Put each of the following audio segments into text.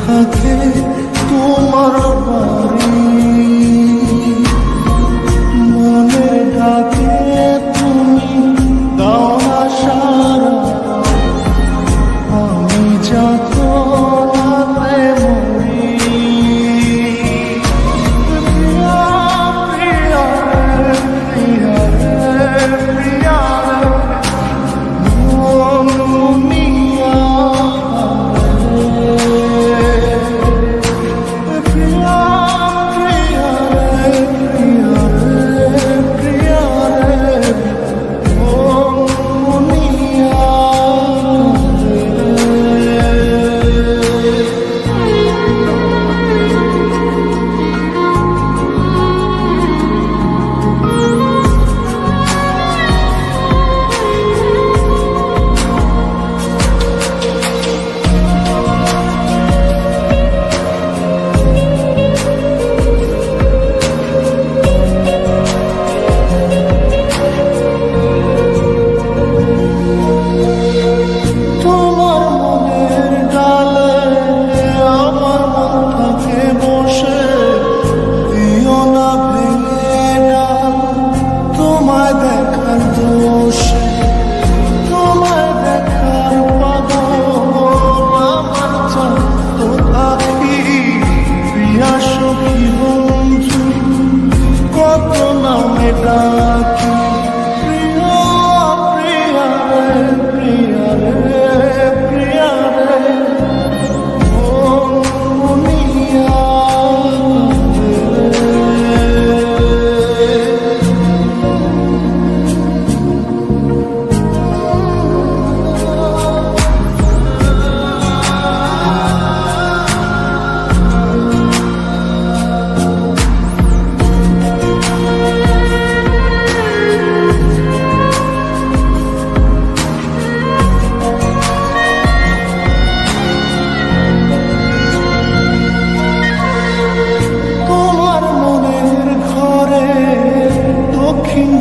থাকে তোমার বাড়ি, মনে ডাকে তুমি দাও না সারা, আমি যত রাতে মরি। প্রিয়া প্রিয়া প্রিয়া প্রিয়া মন মুনিয়া প্রিয়া প্রিয়া প্রিয়া প্রিয়া মন মুনিয়া।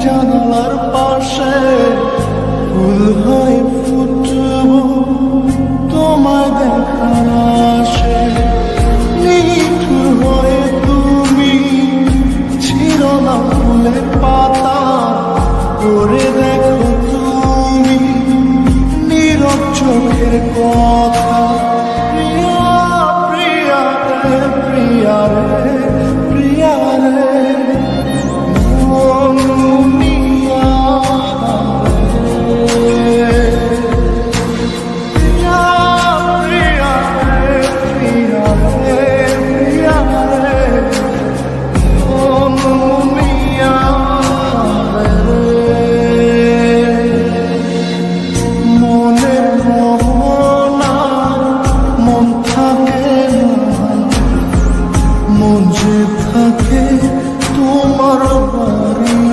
জানালার পাশে ফুল হয়ে ফুটব তোমায় দেখার আশে, নিঠুর হয়ে তুমি ছিল না ফুলের পাতা, করে দেখো তুমি নীরব চোখের কথা। প্রিয়া প্রিয়া রে প্রিয়া রে প্রিয়া রে মন মুনিয়া প্রিয়া প্রিয়া রে প্রিয়া রে প্রিয়া রে মন মুনিয়া মনের মোহনা মন থাকে না, মন যে থাকে তোমার বাড়ি,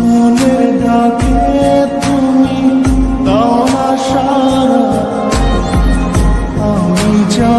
মনে ডাকে তুমি দাও না সারা, আমি যা